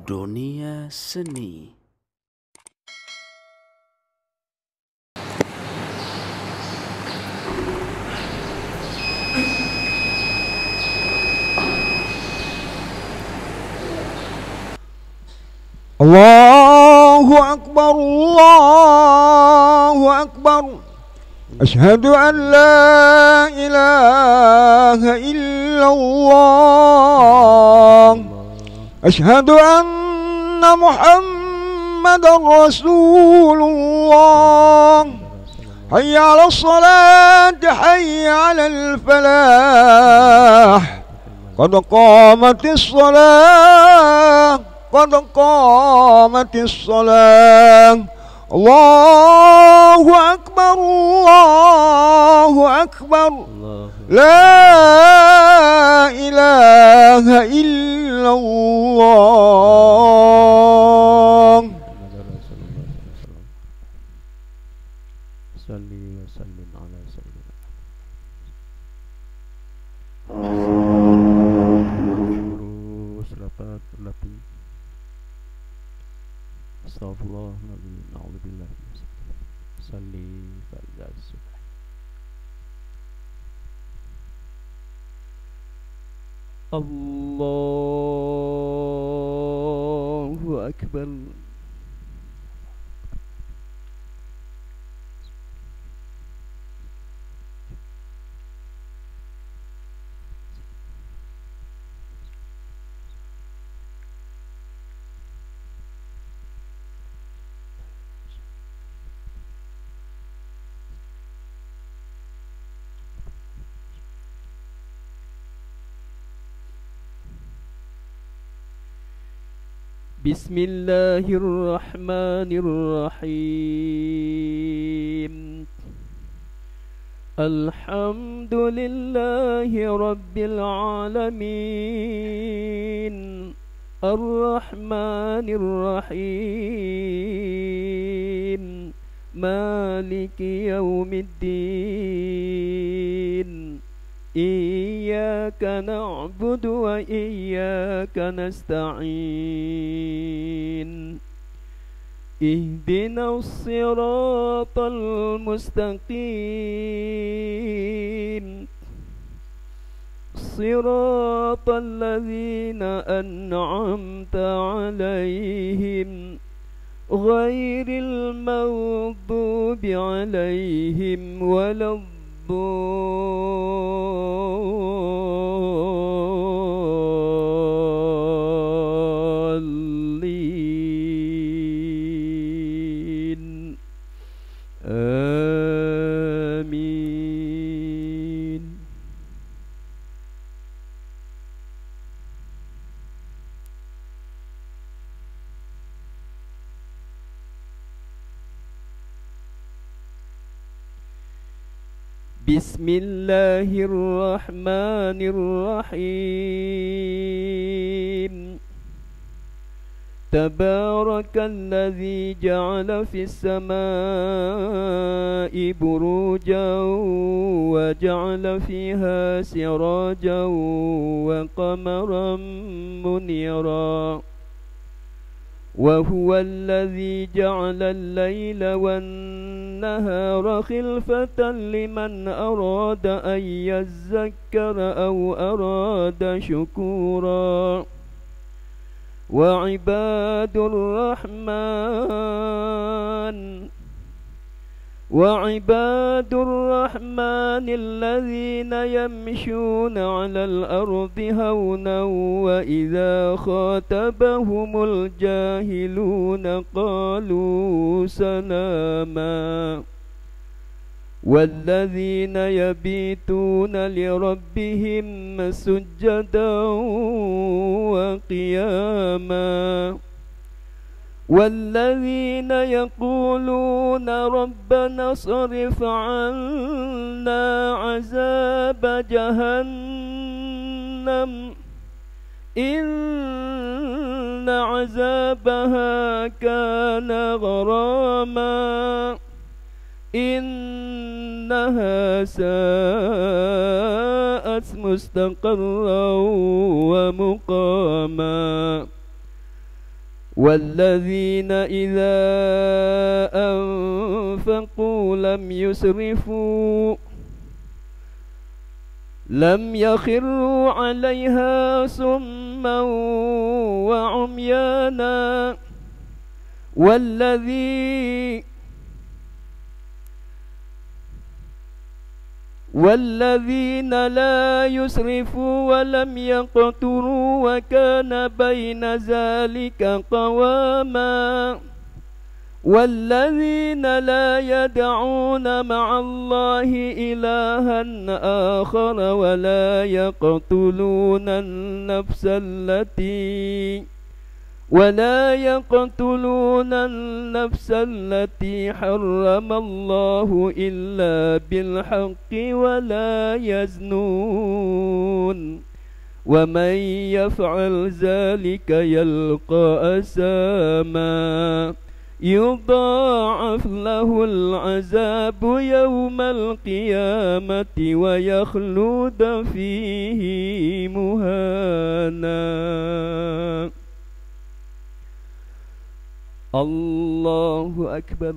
Dunia Seni. Allahu Akbar, Allahu Akbar. Asyhadu an la ilaha illallah. Asyhadu anna Muhammadan Rasulullah. Hayya 'alas salati, hayya 'alal falah. Qad qamatis shalah, qad qamatis shalah. Allahu Akbar, Allahu Akbar. La ilaha illallah. Salli wa sallim ala sayyidina Astagfirullah, na'udzubillah. Salli fa'idha subh. Allahu Akbar. Bismillahirrahmanirrahim. Alhamdulillahi Rabbil Alamin. Ar-Rahmanir-Rahim. Maliki Yawmiddin. Iyyaka na'budu wa iyyaka nasta'in. Ihdinas siratal mustaqim. Siratal ladzina an'amta 'alaihim ghairil maghdubi 'alaihim waladdallin. Amin. Bismillahirrahmanirrahim. Tabarakalladzi ja'ala fis samaa'i burujan wa ja'ala fiha sirajan wa qamaran munira. وهو الذي جعل الليل والنهار خلفة لمن أراد أن يذكر أو أراد شكورا. وعباد الرحمن الذين يمشون على الأرض هونا وإذا خاطبهم الجاهلون قالوا سلاما. والذين يبيتون لربهم سجدا وقياما. والذين يقولون ربنا اصرف عنا عذاب جهنم إن عذابها كان غراما إنها ساءت مستقرا ومقاما. والذين إذا أنفقوا لم يخروا عليها صما وعميانا والذين لا يسرفوا ولم يقتروا وكان بين ذلك قواما والذين لا يدعون مع الله إلها آخر ولا يقتلون النفس التي حرم الله إلا بالحق ولا يزنون ومن يفعل ذلك يلقى أثاما يضاعف له العذاب يوم القيامة ويخلد فيه مهانا. الله أكبر.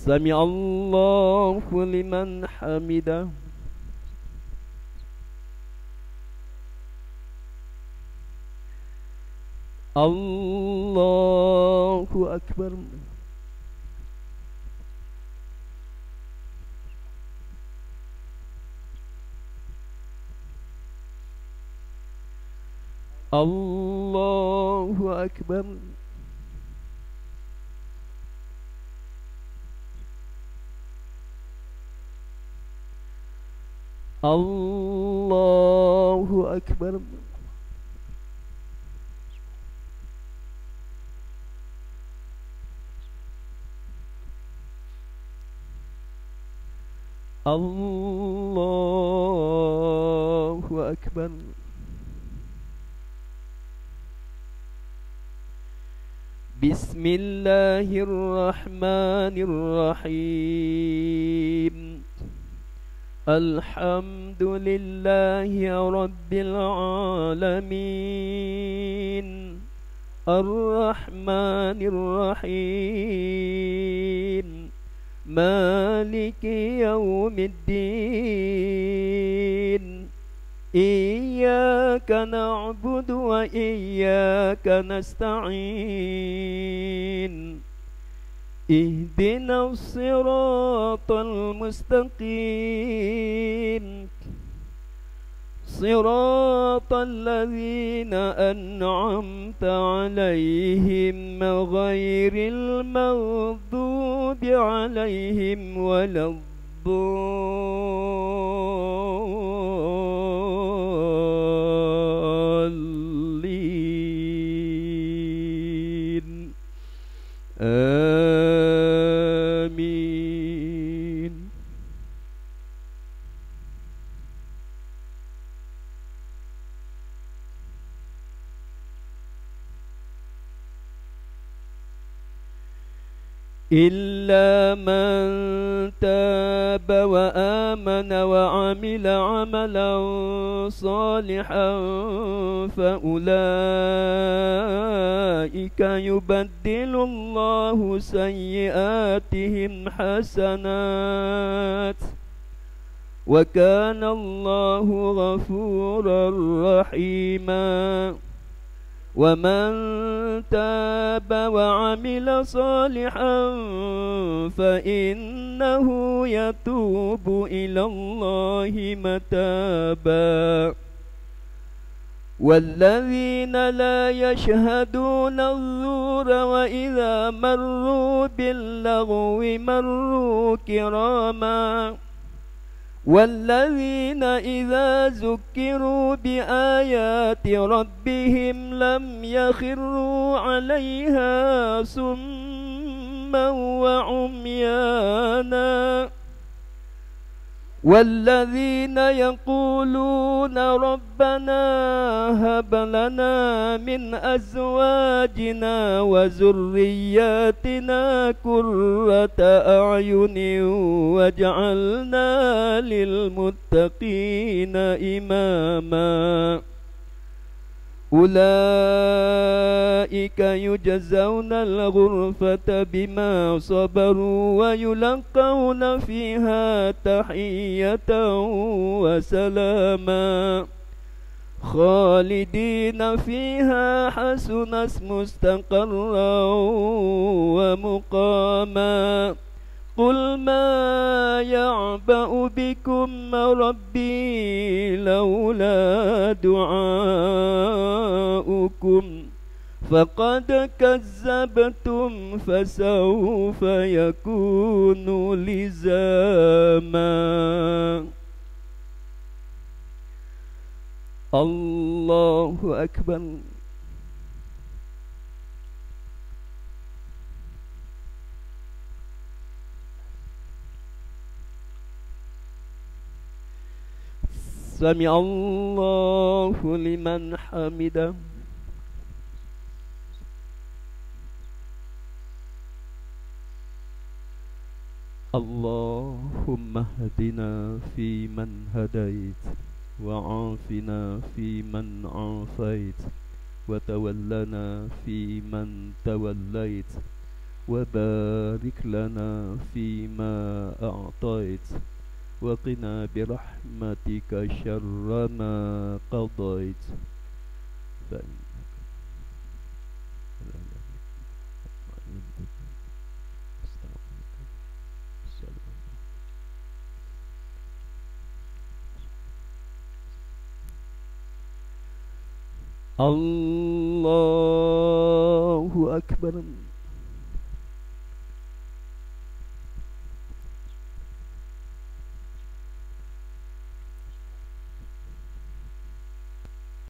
سمع الله لمن حمده. الله أكبر. الله أكبر. الله أكبر. الله أكبر. بسم الله الرحمن الرحيم. الحمد لله رب العالمين الرحمن الرحيم مالك يوم الدين إياك نعبد وإياك نستعين اهدنا الصراط المستقيم صراط الذين أنعمت عليهم غير المغضوب عليهم ولا الضالين آمين. إلا من تاب وآمن وعمل عملا صالحا فأولئك يبدل الله سيئاتهم حسنات وكان الله غفورا رحيما. ومن تاب وعمل صالحا فإنه يتوب إلى الله متابا. والذين لا يشهدون الزور وإذا مروا باللغو مروا كراما. والذين إذا ذكروا بآيات ربهم لم يخروا عليها صما وعميانا. والذين يقولون ربنا هب لنا من أزواجنا وذرياتنا قرة أعين واجعلنا للمتقين إماما أولئك يجزون الغرفة بما صبروا ويلقون فيها تحية وسلاما خالدين فيها حسنت مستقرا ومقاما قل ما يعبأ بكم ربي لولا دعاؤكم فقد كذبتم فسوف يكون لزاما. الله أكبر. سمع الله لمن حمده. اللهم اهدنا فيمن هديت وعافنا فيمن عافيت وتولنا فيمن توليت وبارك لنا فيما أعطيت وقنا برحمتك شر ما قضيت الله أكبر.